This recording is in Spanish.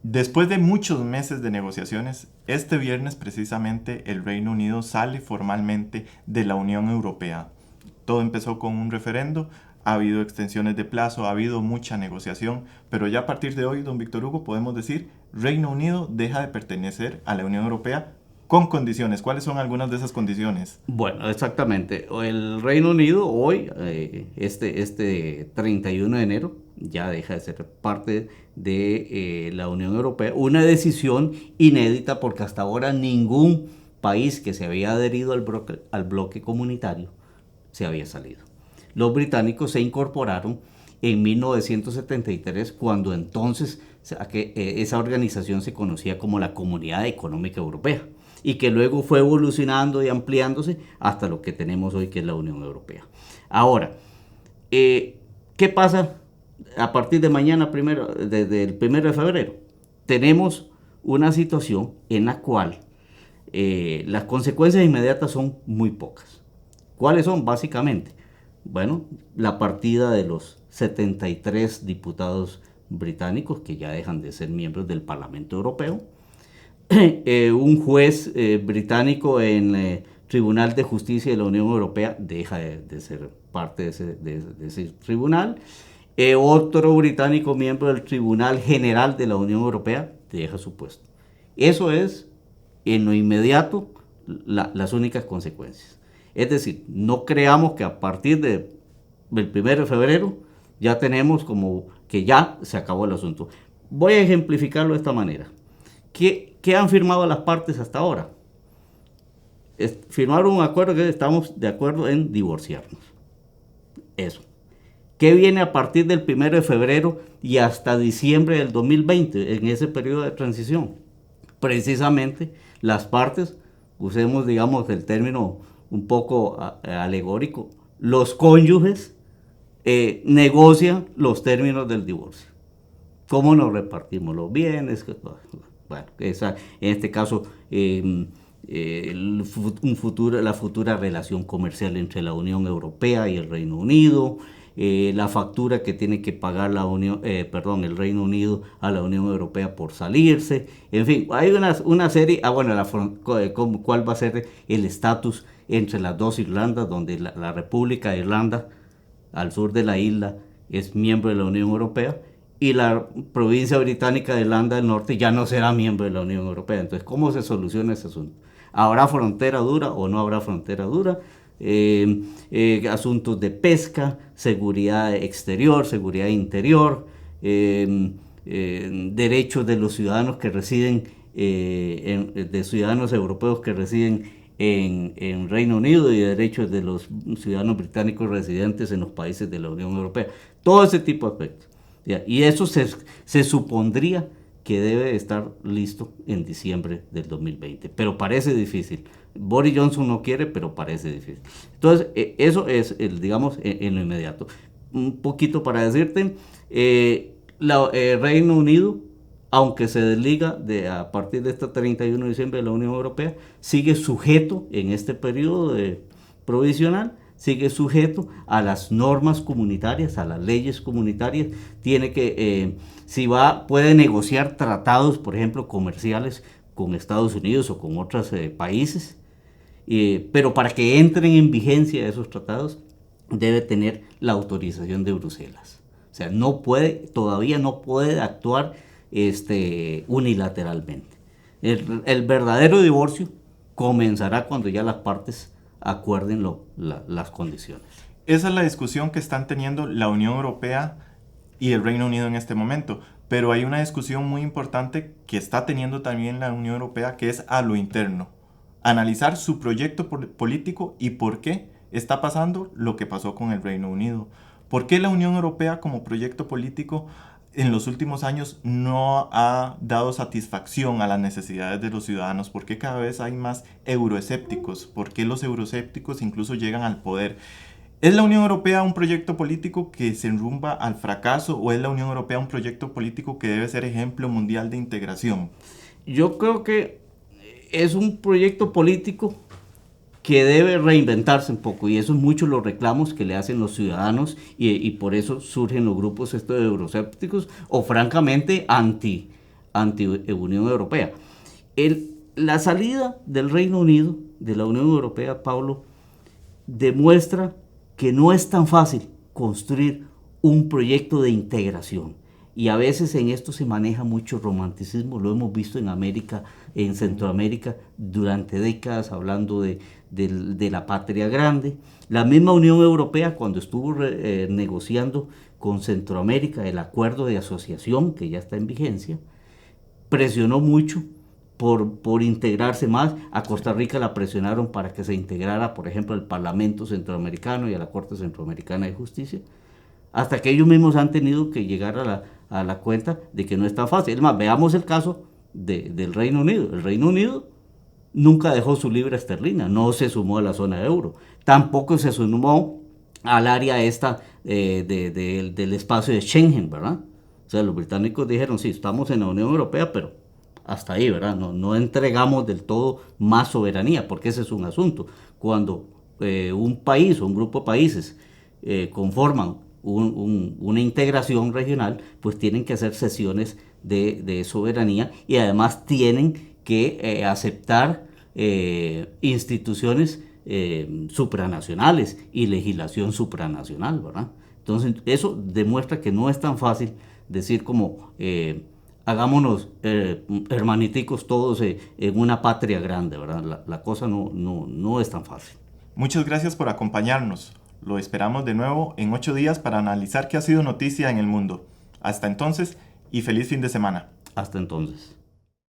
Después de muchos meses de negociaciones, este viernes precisamente el Reino Unido sale formalmente de la Unión Europea. Todo empezó con un referendo, ha habido extensiones de plazo, ha habido mucha negociación, pero ya a partir de hoy, don Víctor Hugo, podemos decir, Reino Unido deja de pertenecer a la Unión Europea con condiciones. ¿Cuáles son algunas de esas condiciones? Bueno, exactamente. El Reino Unido hoy, este 31 de enero, ya deja de ser parte de la Unión Europea. Una decisión inédita porque hasta ahora ningún país que se había adherido al bloque comunitario se había salido. Los británicos se incorporaron en 1973, cuando entonces esa organización se conocía como la Comunidad Económica Europea y que luego fue evolucionando y ampliándose hasta lo que tenemos hoy, que es la Unión Europea. Ahora, ¿qué pasa a partir de mañana, desde el 1 de febrero? Tenemos una situación en la cual las consecuencias inmediatas son muy pocas. ¿Cuáles son? Básicamente, bueno, la partida de los 73 diputados británicos que ya dejan de ser miembros del Parlamento Europeo. Un juez británico en el Tribunal de Justicia de la Unión Europea deja de ser parte de ese tribunal. Otro británico miembro del Tribunal General de la Unión Europea deja su puesto. Eso es, en lo inmediato, las únicas consecuencias. Es decir, no creamos que a partir del 1 de febrero ya tenemos como que ya se acabó el asunto. Voy a ejemplificarlo de esta manera. ¿Qué han firmado las partes hasta ahora? Firmaron un acuerdo que estamos de acuerdo en divorciarnos. Eso. ¿Qué viene a partir del 1 de febrero y hasta diciembre del 2020, en ese periodo de transición? Precisamente las partes, usemos digamos el término un poco alegórico, los cónyuges negocian los términos del divorcio. ¿Cómo nos repartimos los bienes? Bueno, en este caso, la futura relación comercial entre la Unión Europea y el Reino Unido, la factura que tiene que pagar el Reino Unido a la Unión Europea por salirse. En fin, hay una serie, cuál va a ser el estatus entre las dos Irlandas, donde la República de Irlanda, al sur de la isla, es miembro de la Unión Europea, y la provincia británica de Irlanda del Norte ya no será miembro de la Unión Europea. Entonces, ¿cómo se soluciona ese asunto? ¿Habrá frontera dura o no habrá frontera dura? Asuntos de pesca, seguridad exterior, seguridad interior, derechos de los ciudadanos que residen, de ciudadanos europeos que residen en Reino Unido, y derechos de los ciudadanos británicos residentes en los países de la Unión Europea. Todo ese tipo de aspectos. Y eso se supondría que debe estar listo en diciembre del 2020. Pero parece difícil. Boris Johnson no quiere, pero parece difícil. Entonces, eso es, digamos, en lo inmediato. Un poquito para decirte, Reino Unido, aunque se desliga a partir de este 31 de diciembre de la Unión Europea, sigue sujeto en este periodo provisional, sigue sujeto a las normas comunitarias, a las leyes comunitarias. Tiene que, puede negociar tratados, por ejemplo, comerciales con Estados Unidos o con otros países, pero para que entren en vigencia esos tratados debe tener la autorización de Bruselas. O sea, todavía no puede actuar unilateralmente. El verdadero divorcio comenzará cuando ya las partes acuerden las condiciones. Esa es la discusión que están teniendo la Unión Europea y el Reino Unido en este momento. Pero hay una discusión muy importante que está teniendo también la Unión Europea, que es a lo interno. Analizar su proyecto político y por qué está pasando lo que pasó con el Reino Unido. ¿Por qué la Unión Europea como proyecto político en los últimos años no ha dado satisfacción a las necesidades de los ciudadanos? ¿Por qué cada vez hay más euroescépticos? ¿Por qué los euroescépticos incluso llegan al poder? ¿Es la Unión Europea un proyecto político que se enrumba al fracaso, o es la Unión Europea un proyecto político que debe ser ejemplo mundial de integración? Yo creo que es un proyecto político que debe reinventarse un poco, y eso es mucho los reclamos que le hacen los ciudadanos, y por eso surgen los grupos estos de euroscépticos o francamente anti-Unión Europea. La salida del Reino Unido de la Unión Europea, Pablo, demuestra que no es tan fácil construir un proyecto de integración. Y a veces en esto se maneja mucho romanticismo, lo hemos visto en América, en Centroamérica, durante décadas, hablando de la patria grande. La misma Unión Europea, cuando estuvo negociando con Centroamérica el acuerdo de asociación, que ya está en vigencia, presionó mucho por integrarse más. A Costa Rica la presionaron para que se integrara, por ejemplo, al Parlamento Centroamericano y a la Corte Centroamericana de Justicia, hasta que ellos mismos han tenido que llegar a la cuenta de que no es tan fácil. Es más, veamos el caso del Reino Unido. El Reino Unido nunca dejó su libra esterlina, no se sumó a la zona de euro, tampoco se sumó al área esta del espacio de Schengen, ¿verdad? O sea, los británicos dijeron, sí, estamos en la Unión Europea, pero hasta ahí, ¿verdad? No entregamos del todo más soberanía, porque ese es un asunto. Cuando un país o un grupo de países conforman una integración regional, pues tienen que hacer cesiones de soberanía y además tienen que aceptar instituciones supranacionales y legislación supranacional, ¿verdad? Entonces eso demuestra que no es tan fácil decir como hagámonos hermaniticos todos en una patria grande, ¿verdad? La cosa no es tan fácil. Muchas gracias por acompañarnos. Lo esperamos de nuevo en 8 días para analizar qué ha sido noticia en el mundo. Hasta entonces y feliz fin de semana. Hasta entonces.